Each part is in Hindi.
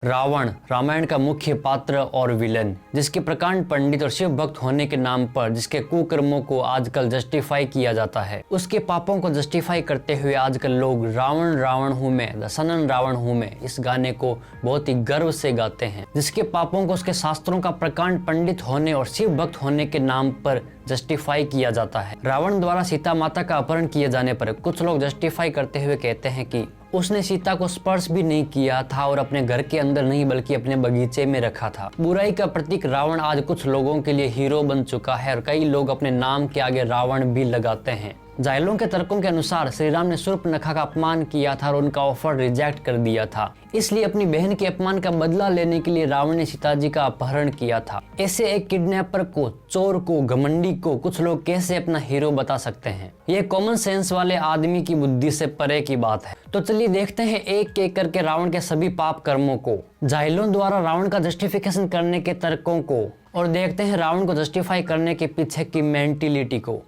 रावण रामायण का मुख्य पात्र और विलन, जिसके प्रकांड पंडित और शिव भक्त होने के नाम पर जिसके कुकर्मों को आजकल जस्टिफाई किया जाता है, उसके पापों को जस्टिफाई करते हुए आजकल लोग रावण रावण हूँ मैं, द सनन रावण हूँ मैं, इस गाने को बहुत ही गर्व से गाते हैं। जिसके पापों को उसके शास्त्रों का प्रकांड पंडित होने और शिव भक्त होने के नाम पर जस्टिफाई किया जाता है। रावण द्वारा सीता माता का अपहरण किए जाने पर कुछ लोग जस्टिफाई करते हुए कहते हैं कि उसने सीता को स्पर्श भी नहीं किया था और अपने घर के अंदर नहीं बल्कि अपने बगीचे में रखा था। बुराई का प्रतीक रावण आज कुछ लोगों के लिए हीरो बन चुका है और कई लोग अपने नाम के आगे रावण भी लगाते हैं। जाहिलों के तर्कों के अनुसार श्री राम ने शूर्पणखा का अपमान किया था और उनका ऑफर रिजेक्ट कर दिया था, इसलिए अपनी बहन के अपमान का बदला लेने के लिए रावण ने सीता जी का अपहरण किया था। ऐसे एक किडनैपर को, चोर को, घमंडी को कुछ लोग कैसे अपना हीरो बता सकते हैं? ये कॉमन सेंस वाले आदमी की बुद्धि से परे की बात है। तो चलिए देखते हैं एक एक करके रावण के सभी पाप कर्मों को, जाहिलों द्वारा रावण का जस्टिफिकेशन करने के तर्कों को, और देखते हैं रावण को जस्टिफाई करने के पीछे की मेंटिलिटी को।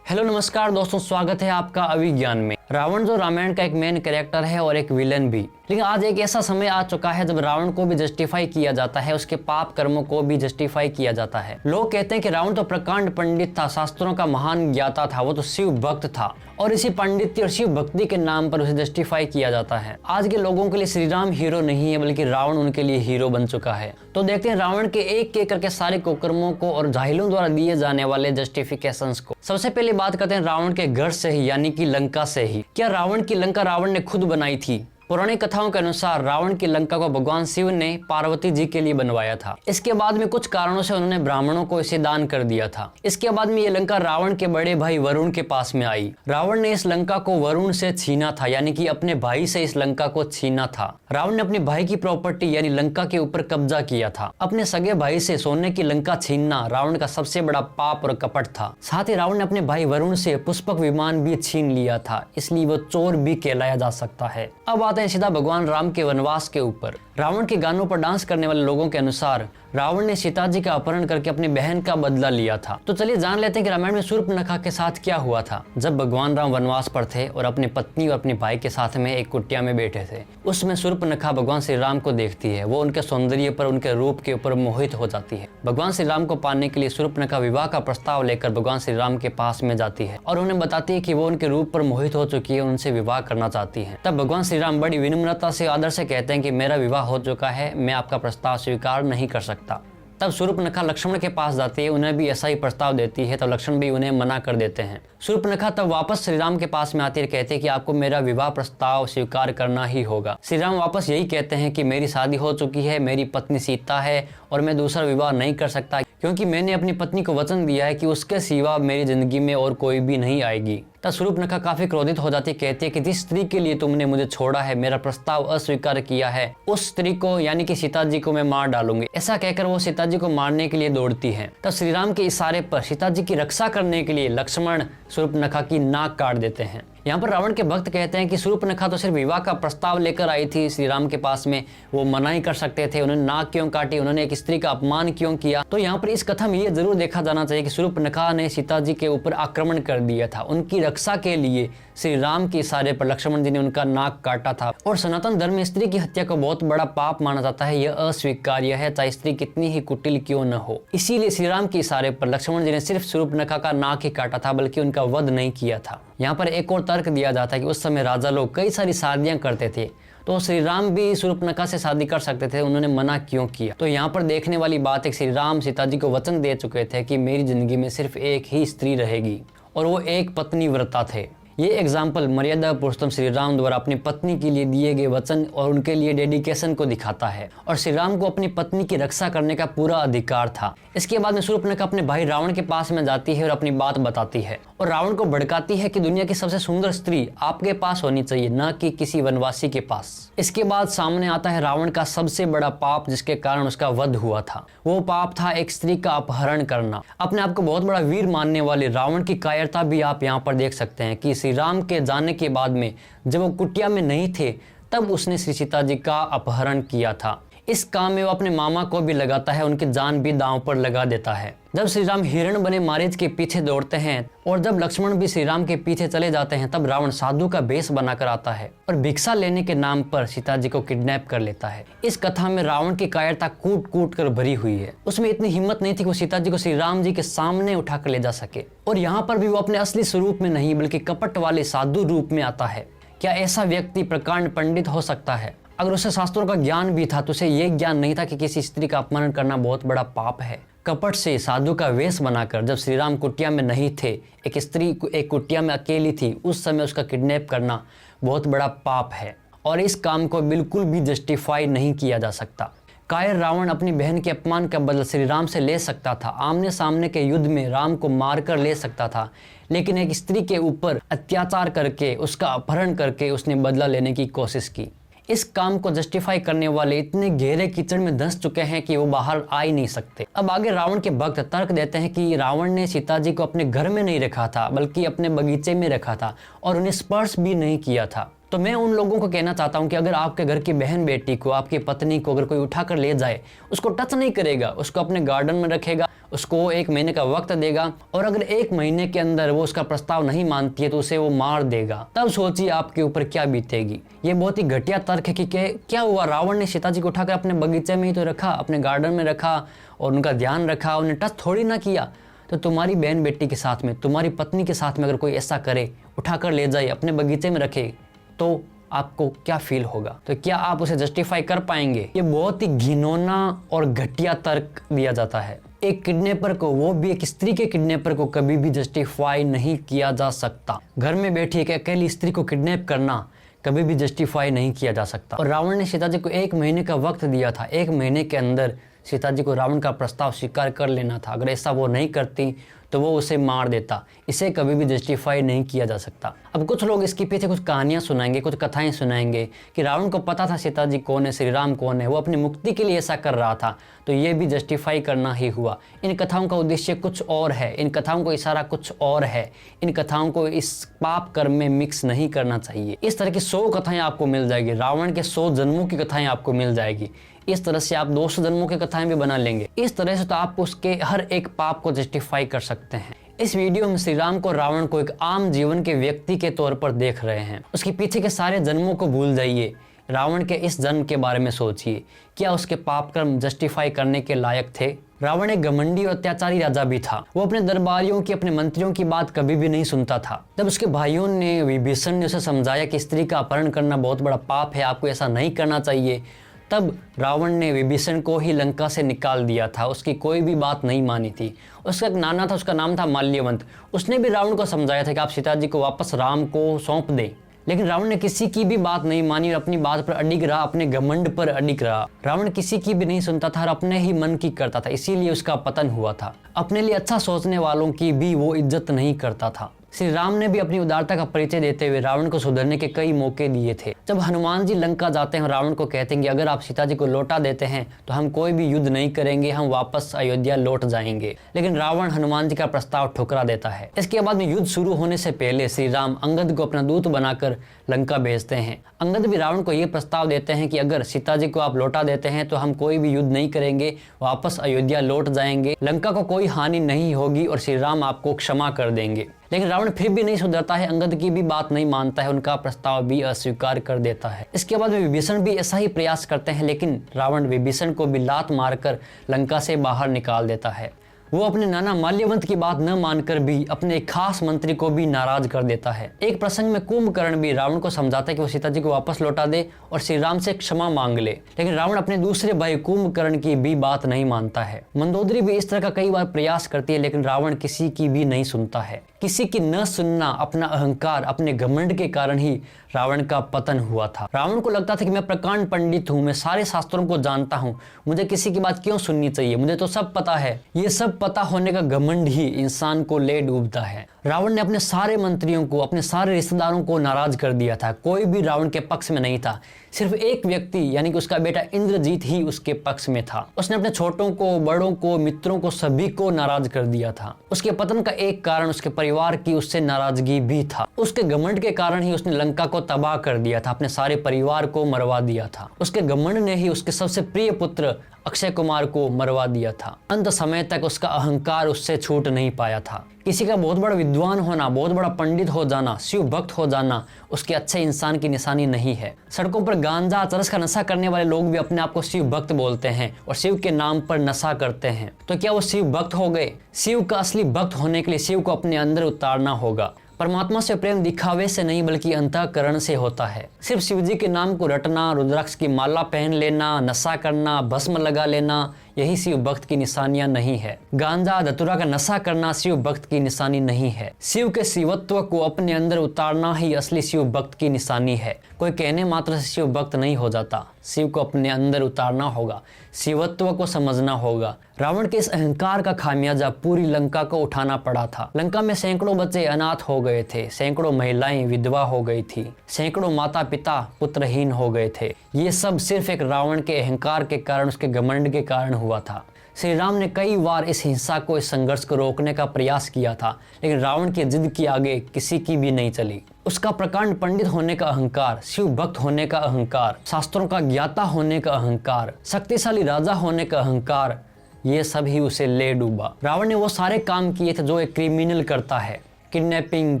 हेलो नमस्कार दोस्तों, स्वागत है आपका अभिज्ञान में। रावण जो रामायण का एक मेन कैरेक्टर है और एक विलन भी, लेकिन आज एक ऐसा समय आ चुका है जब रावण को भी जस्टिफाई किया जाता है, उसके पाप कर्मों को भी जस्टिफाई किया जाता है। लोग कहते हैं कि रावण तो प्रकांड पंडित था, शास्त्रों का महान ज्ञाता था, वो तो शिव भक्त था और इसी पांडित्य और शिव भक्ति के नाम पर उसे जस्टिफाई किया जाता है। आज के लोगों के लिए श्री राम हीरो नहीं है बल्कि रावण उनके लिए हीरो बन चुका है। तो देखते हैं रावण के एक एक करके सारे कुकर्मों को और जाहिलों द्वारा दिए जाने वाले जस्टिफिकेशंस को। सबसे पहले बात करते हैं रावण के घर से ही, यानी कि लंका से ही। क्या रावण की लंका रावण ने खुद बनाई थी? पौराणिक कथाओं के अनुसार रावण की लंका को भगवान शिव ने पार्वती जी के लिए बनवाया था। इसके बाद में कुछ कारणों से उन्होंने ब्राह्मणों को इसे दान कर दिया था। इसके बाद में ये लंका रावण के बड़े भाई वरुण के पास में आई। रावण ने इस लंका को वरुण से छीना था, यानी कि अपने भाई से इस लंका को छीना था। रावण ने अपने भाई की प्रॉपर्टी यानी लंका के ऊपर कब्जा किया था। अपने सगे भाई से सोने की लंका छीनना रावण का सबसे बड़ा पाप और कपट था। साथ ही रावण ने अपने भाई वरुण से पुष्पक विमान भी छीन लिया था, इसलिए वो चोर भी कहलाया जा सकता है। अब आते हैं सीधा भगवान राम के वनवास के ऊपर। रावण के गानों पर डांस करने वाले लोगों के अनुसार रावण ने सीता जी का अपहरण करके अपनी बहन का बदला लिया था। तो चलिए जान लेते हैं कि रामायण में शूर्पणखा के साथ क्या हुआ था। जब भगवान राम वनवास पर थे और अपनी पत्नी और अपने भाई के साथ में एक कुटिया में बैठे थे, उसमें शूर्पणखा भगवान श्री राम को देखती है। वो उनके सौंदर्य पर, उनके रूप के ऊपर मोहित हो जाती है। भगवान श्री राम को पाने के लिए शूर्पणखा विवाह का प्रस्ताव लेकर भगवान श्री राम के पास में जाती है और उन्हें बताती है कि वो उनके रूप पर मोहित हो चुकी है, उनसे विवाह करना चाहती है। तब भगवान श्री राम बड़ी विनम्रता से, आदर से कहते हैं कि मेरा विवाह हो चुका है, मैं आपका प्रस्ताव स्वीकार नहीं कर सकता। तब शूर्पणखा लक्ष्मण के पास जाती है, उन्हें भी ऐसा ही प्रस्ताव देती है, तब लक्ष्मण भी उन्हें मना कर देते हैं। शूर्पणखा तब वापस श्री राम के पास में आती है, कहते हैं कि आपको मेरा विवाह प्रस्ताव स्वीकार करना ही होगा। श्री राम वापस यही कहते हैं कि मेरी शादी हो चुकी है, मेरी पत्नी सीता है और मैं दूसरा विवाह नहीं कर सकता, क्योंकि मैंने अपनी पत्नी को वचन दिया है कि उसके सिवा मेरी जिंदगी में और कोई भी नहीं आएगी। तब शूर्पणखा काफी क्रोधित हो जाती, कहती है कि जिस स्त्री के लिए तुमने मुझे छोड़ा है, मेरा प्रस्ताव अस्वीकार किया है, उस स्त्री को यानी कि सीता जी को मैं मार डालूंगी। ऐसा कहकर वो सीता जी को मारने के लिए दौड़ती है। तब श्री राम के इशारे पर सीता जी की रक्षा करने के लिए लक्ष्मण शूर्पणखा की नाक काट देते हैं। यहाँ पर रावण के भक्त कहते हैं कि शूर्पणखा तो सिर्फ विवाह का प्रस्ताव लेकर आई थी श्री राम के पास में, वो मना ही कर सकते थे, उन्होंने नाक क्यों काटी, उन्होंने एक स्त्री का अपमान क्यों किया? तो यहाँ पर इस कथा में ये जरूर देखा जाना चाहिए कि शूर्पणखा ने सीता जी के ऊपर आक्रमण कर दिया था। उनकी रक्षा के लिए श्री राम के इशारे पर लक्ष्मण जी ने उनका नाक काटा था। और सनातन धर्म में स्त्री की हत्या को बहुत बड़ा पाप माना जाता है, यह अस्वीकार्य है, चाहे स्त्री कितनी ही कुटिल क्यों न हो। इसीलिए श्री राम के इशारे पर लक्ष्मण जी ने सिर्फ शूर्पणखा का नाक ही काटा था, बल्कि उनका वध नहीं किया था। यहाँ पर एक और तर्क दिया जाता है कि उस समय राजा लोग कई सारी शादियां करते थे, तो श्री राम भी शूर्पणखा से शादी कर सकते थे, उन्होंने मना क्यों किया? तो यहाँ पर देखने वाली बात है, श्री राम सीता जी को वचन दे चुके थे कि मेरी जिंदगी में सिर्फ एक ही स्त्री रहेगी और वो एक पत्नी व्रता थे। ये एग्जाम्पल मर्यादा पुरुषोत्तम श्री राम द्वारा अपनी पत्नी के लिए दिए गए वचन और उनके लिए डेडिकेशन को दिखाता है, और श्री राम को अपनी पत्नी की रक्षा करने का पूरा अधिकार था। इसके बाद में शूर्पणखा अपने भाई रावण के पास में जाती है और अपनी बात बताती है और रावण को भड़काती है कि दुनिया की सबसे सुंदर स्त्री आपके पास होनी चाहिए, न कि किसी वनवासी के पास। इसके बाद सामने आता है रावण का सबसे बड़ा पाप, जिसके कारण उसका वध हुआ था। वो पाप था एक स्त्री का अपहरण करना। अपने आप को बहुत बड़ा वीर मानने वाले रावण की कायरता भी आप यहाँ पर देख सकते हैं कि श्री राम के जाने के बाद में जब वो कुटिया में नहीं थे, तब उसने श्री सीता जी का अपहरण किया था। इस काम में वो अपने मामा को भी लगाता है, उनकी जान भी दांव पर लगा देता है। जब श्री राम हिरण बने मारीच के पीछे दौड़ते हैं और जब लक्ष्मण भी श्री राम के पीछे चले जाते हैं, तब रावण साधु का वेश बनाकर आता है और भिक्षा लेने के नाम पर सीता जी को किडनैप कर लेता है। इस कथा में रावण की कायरता कूट कूट कर भरी हुई है। उसमें इतनी हिम्मत नहीं थी कि वो सीता जी को श्री राम जी के सामने उठाकर ले जा सके। और यहाँ पर भी वो अपने असली स्वरूप में नहीं बल्कि कपट वाले साधु रूप में आता है। क्या ऐसा व्यक्ति प्रकांड पंडित हो सकता है? अगर उसे शास्त्रों का ज्ञान भी था तो उसे ये ज्ञान नहीं था कि किसी स्त्री का अपमान करना बहुत बड़ा पाप है। कपट से साधु का वेश बनाकर जब श्री राम कुटिया में नहीं थे, एक स्त्री एक कुटिया में अकेली थी, उस समय उसका किडनैप करना बहुत बड़ा पाप है और इस काम को बिल्कुल भी जस्टिफाई नहीं किया जा सकता। कायर रावण अपनी बहन के अपमान का बदला श्री राम से ले सकता था, आमने सामने के युद्ध में राम को मारकर ले सकता था, लेकिन एक स्त्री के ऊपर अत्याचार करके उसका अपहरण करके उसने बदला लेने की कोशिश की। इस काम को जस्टिफाई करने वाले इतने गहरे कीचड़ में धंस चुके हैं कि वो बाहर आ ही नहीं सकते। अब आगे रावण के भक्त तर्क देते हैं कि रावण ने सीता जी को अपने घर में नहीं रखा था बल्कि अपने बगीचे में रखा था और उन्हें स्पर्श भी नहीं किया था। तो मैं उन लोगों को कहना चाहता हूं कि अगर आपके घर की बहन बेटी को, आपकी पत्नी को अगर कोई उठाकर ले जाए, उसको टच नहीं करेगा, उसको अपने गार्डन में रखेगा, उसको 1 महीने का वक्त देगा और अगर 1 महीने के अंदर वो उसका प्रस्ताव नहीं मानती है तो उसे वो मार देगा, तब सोचिए आपके ऊपर क्या बीतेगी। ये बहुत ही घटिया तर्क है कि क्या हुआ, रावण ने सीता जी को उठाकर अपने बगीचे में ही तो रखा, अपने गार्डन में रखा और उनका ध्यान रखा, उन्हें टच थोड़ी ना किया। तो तुम्हारी बहन बेटी के साथ में, तुम्हारी पत्नी के साथ में अगर कोई ऐसा करे, उठाकर ले जाए, अपने बगीचे में रखे, तो आपको क्या फील होगा? तो क्या आप उसे जस्टिफाई कर पाएंगे? ये बहुत ही घिनौना और घटिया तर्क दिया जाता है। एक किडनैपर को, वो भी एक स्त्री के किडनैपर को कभी भी जस्टिफाई नहीं किया जा सकता। घर में बैठी एक अकेली स्त्री को किडनैप करना कभी भी जस्टिफाई नहीं किया जा सकता। और रावण ने सीता जी को 1 महीने का वक्त दिया था, 1 महीने के अंदर सीता जी को रावण का प्रस्ताव स्वीकार कर लेना था। अगर ऐसा वो नहीं करती तो वो उसे मार देता। इसे कभी भी जस्टिफाई नहीं किया जा सकता। अब कुछ लोग इसके पीछे कुछ कहानियां सुनाएंगे, कुछ कथाएं सुनाएंगे कि रावण को पता था सीता जी कौन है, श्री राम कौन है, वो अपनी मुक्ति के लिए ऐसा कर रहा था, तो ये भी जस्टिफाई करना ही हुआ। इन कथाओं का उद्देश्य कुछ और है, इन कथाओं को इशारा कुछ और है। इन कथाओं को इस पाप कर्म में मिक्स नहीं करना चाहिए। इस तरह की 100 कथाएं आपको मिल जाएगी, रावण के 100 जन्मों की कथाएं आपको मिल जाएगी। इस तरह से आप 200 जन्मों की कथाएं भी बना लेंगे। इस तरह से तो आप उसके हर एक पाप को जस्टिफाई कर सकते हैं। इस वीडियो में श्री राम को रावण को एक आम जीवन के व्यक्ति के तौर पर देख रहे हैं। उसके पीछे के सारे जन्मों को भूल जाइए, रावण के इस जन्म के बारे में सोचिए, क्या उसके पाप कर्म जस्टिफाई करने के लायक थे? रावण एक घमंडी और अत्याचारी राजा भी था। वो अपने दरबारियों की, अपने मंत्रियों की बात कभी भी नहीं सुनता था। जब उसके भाइयों ने, विभीषण ने उसे समझाया कि स्त्री का अपहरण करना बहुत बड़ा पाप है, आपको ऐसा नहीं करना चाहिए, तब रावण ने विभीषण को ही लंका से निकाल दिया था। उसकी कोई भी बात नहीं मानी थी। उसका एक नाना था, उसका नाम था माल्यवंत। उसने भी रावण को समझाया था कि आप सीता जी को वापस राम को सौंप दें, लेकिन रावण ने किसी की भी बात नहीं मानी और अपनी बात पर अडिग रहा, अपने घमंड पर अडिग रहा। रावण किसी की भी नहीं सुनता था और अपने ही मन की करता था, इसीलिए उसका पतन हुआ था। अपने लिए अच्छा सोचने वालों की भी वो इज्जत नहीं करता था। श्री राम ने भी अपनी उदारता का परिचय देते हुए रावण को सुधरने के कई मौके दिए थे। जब हनुमान जी लंका जाते हैं, रावण को कहते हैं कि अगर आप सीता जी को लौटा देते हैं तो हम कोई भी युद्ध नहीं करेंगे, हम वापस अयोध्या लौट जाएंगे, लेकिन रावण हनुमान जी का प्रस्ताव ठुकरा देता है। इसके बाद में युद्ध शुरू होने से पहले श्री राम अंगद को अपना दूत बनाकर लंका भेजते हैं। अंगद भी रावण को यह प्रस्ताव देते हैं कि अगर सीता जी को आप लौटा देते हैं तो हम कोई भी युद्ध नहीं करेंगे, वापस अयोध्या लौट जाएंगे, लंका को कोई हानि नहीं होगी और श्री राम आपको क्षमा कर देंगे। लेकिन रावण फिर भी नहीं सुधरता है, अंगद की भी बात नहीं मानता है, उनका प्रस्ताव भी अस्वीकार कर देता है। इसके बाद में विभीषण भी ऐसा ही प्रयास करते हैं, लेकिन रावण विभीषण को भी लात मारकर लंका से बाहर निकाल देता है। वो अपने नाना माल्यवंत की बात न मानकर भी अपने एक खास मंत्री को भी नाराज कर देता है। एक प्रसंग में कुंभकर्ण भी रावण को समझाता है कि वो सीता जी को वापस लौटा दे और श्री राम से क्षमा मांग ले, लेकिन रावण अपने दूसरे भाई कुंभकर्ण की भी बात नहीं मानता है। मंदोदरी भी इस तरह का कई बार प्रयास करती है, लेकिन रावण किसी की भी नहीं सुनता है। किसी की न सुनना, अपना अहंकार, अपने घमंड के कारण ही रावण का पतन हुआ था। रावण को लगता था कि मैं प्रकांड पंडित हूँ, मैं सारे शास्त्रों को जानता हूँ, मुझे किसी की बात क्यों सुननी चाहिए, मुझे तो सब पता है। ये सब पता होने का घमंड ही इंसान को ले डूबता है। रावण ने अपने सारे मंत्रियों को, अपने सारे रिश्तेदारों को नाराज कर दिया था। कोई भी रावण के पक्ष में नहीं था। सिर्फ एक व्यक्ति यानी कि उसका बेटा इंद्रजीत ही उसके पक्ष में था। उसने अपने छोटों को, बड़ों को, मित्रों को, सभी को नाराज कर दिया था। उसके पतन का एक कारण उसके परिवार की उससे नाराजगी भी था। उसके घमंड के कारण ही उसने लंका को तबाह कर दिया था, अपने सारे परिवार को मरवा दिया था। उसके घमंड ने ही उसके सबसे प्रिय पुत्र अक्षय कुमार को मरवा दिया था। अंत समय तक उसका अहंकार उससे छूट नहीं पाया था। किसी का बहुत बड़ा विद्वान होना, बहुत बड़ा पंडित हो जाना, शिव भक्त हो जाना उसके अच्छे इंसान की निशानी नहीं है। सड़कों पर गांजा, चरस का नशा करने वाले लोग भी अपने आप को शिव भक्त बोलते हैं और शिव के नाम पर नशा करते हैं। तो क्या वो शिव भक्त हो गए? शिव का असली भक्त होने के लिए शिव को अपने अंदर उतारना होगा। परमात्मा से प्रेम दिखावे से नहीं बल्कि अंतःकरण से होता है। सिर्फ शिव जी के नाम को रटना, रुद्राक्ष की माला पहन लेना, नशा करना, भस्म लगा लेना, यही शिव भक्त की निशानियां नहीं है। गांजा, धतूरा का नशा करना शिव भक्त की निशानी नहीं है। शिव के शिवत्व को अपने अंदर उतारना ही असली शिव भक्त की निशानी है। कोई कहने मात्र से शिव भक्त नहीं हो जाता। शिव को अपने अंदर उतारना होगा, शिवत्व को समझना होगा। रावण के इस अहंकार का खामियाजा पूरी लंका को उठाना पड़ा था। लंका में सैकड़ों बच्चे अनाथ हो गए थे, सैकड़ों महिलाएं विधवा हो गई थी, सैकड़ों माता पिता पुत्रहीन हो गए थे। ये सब सिर्फ एक रावण के अहंकार के कारण, उसके घमंड के कारण हुआ था। श्री राम ने कई बार इस हिंसा को, इस संघर्ष को रोकने का प्रयास किया था, लेकिन रावण की जिद के आगे किसी की भी नहीं चली। उसका प्रकांड पंडित होने का अहंकार, शिव भक्त होने का अहंकार, शास्त्रों का ज्ञाता होने का अहंकार, शक्तिशाली राजा होने का अहंकार, ये सब ही उसे ले डूबा। रावण ने वो सारे काम किए थे जो एक क्रिमिनल करता है। किडनैपिंग,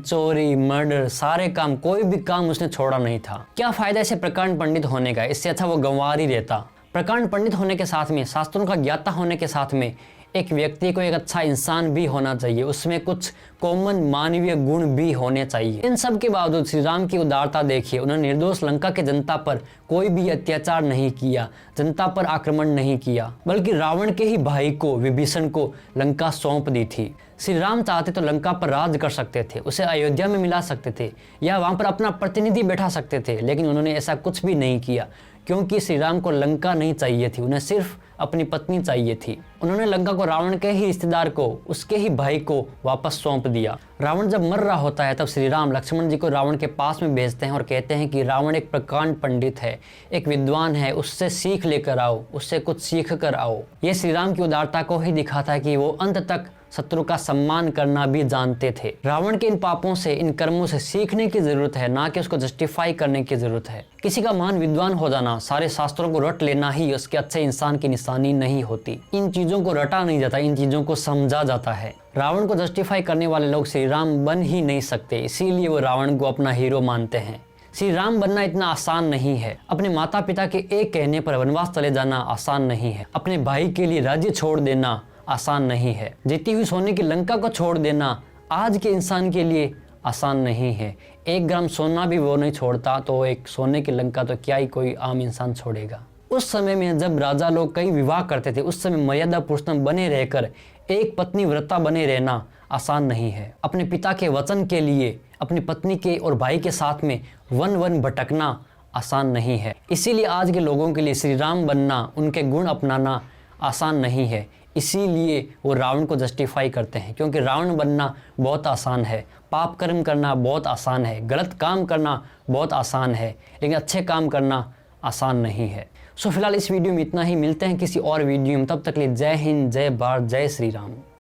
चोरी, मर्डर, सारे काम, कोई भी काम उसने छोड़ा नहीं था। क्या फायदा इसे प्रकांड पंडित होने का? इससे अच्छा वो गंवार ही रहता। प्रकांड पंडित होने के साथ में, शास्त्रों का ज्ञाता होने के साथ में एक व्यक्ति को एक अच्छा इंसान भी होना चाहिए। उसमें कुछ कॉमन मानवीय गुण भी होने चाहिए। इन सब के बावजूद श्री राम की उदारता देखिए। उन्होंने निर्दोष लंका के जनता पर कोई भी अत्याचार नहीं किया, जनता पर आक्रमण नहीं किया, बल्कि रावण के ही भाई को, विभीषण को लंका सौंप दी थी। श्री राम चाहते तो लंका पर राज कर सकते थे, उसे अयोध्या में मिला सकते थे या वहां पर अपना प्रतिनिधि बैठा सकते थे, लेकिन उन्होंने ऐसा कुछ भी नहीं किया, क्योंकि श्री राम को लंका नहीं चाहिए थी, उन्हें सिर्फ अपनी पत्नी चाहिए थी। उन्होंने लंका को रावण के ही रिश्तेदार को, उसके ही भाई को वापस सौंप दिया। रावण जब मर रहा होता है तब श्री राम लक्ष्मण जी को रावण के पास में भेजते हैं और कहते हैं कि रावण एक प्रकांड पंडित है, एक विद्वान है, उससे सीख लेकर आओ, उससे कुछ सीख कर आओ। ये श्री राम की उदारता को ही दिखाता है कि वो अंत तक शत्रु का सम्मान करना भी जानते थे। रावण के इन पापों से, इन कर्मों से सीखने की जरूरत है, ना कि उसको जस्टिफाई करने की जरूरत है। किसी का महान विद्वान हो जाना, सारे शास्त्रों को रट लेना ही उसके अच्छे इंसान की निशानी नहीं होती। इन चीजों को रटा नहीं जाता, इन चीजों को समझा जाता है। रावण को जस्टिफाई करने वाले लोग श्री राम बन ही नहीं सकते, इसीलिए वो रावण को अपना हीरो मानते हैं। श्री राम बनना इतना आसान नहीं है। अपने माता पिता के एक कहने पर वनवास चले जाना आसान नहीं है। अपने भाई के लिए राज्य छोड़ देना आसान नहीं है। जीती हुई सोने की लंका को छोड़ देना आज के इंसान के लिए आसान नहीं है। 1 ग्राम सोना भी वो नहीं छोड़ता, तो एक सोने की लंका तो क्या ही कोई आम इंसान छोड़ेगा। उस समय में जब राजा लोग कई विवाह करते थे, उस समय मर्यादा पुरुषोत्तम बने रहकर एक पत्नी व्रता बने रहना आसान नहीं है। अपने पिता के वचन के लिए अपनी पत्नी के और भाई के साथ में वन वन भटकना आसान नहीं है। इसीलिए आज के लोगों के लिए श्री राम बनना, उनके गुण अपनाना आसान नहीं है। इसीलिए वो रावण को जस्टिफाई करते हैं, क्योंकि रावण बनना बहुत आसान है, पाप कर्म करना बहुत आसान है, गलत काम करना बहुत आसान है, लेकिन अच्छे काम करना आसान नहीं है। सो फिलहाल इस वीडियो में इतना ही। मिलते हैं किसी और वीडियो में, तब तक के लिए जय हिंद, जय भारत, जय श्री राम।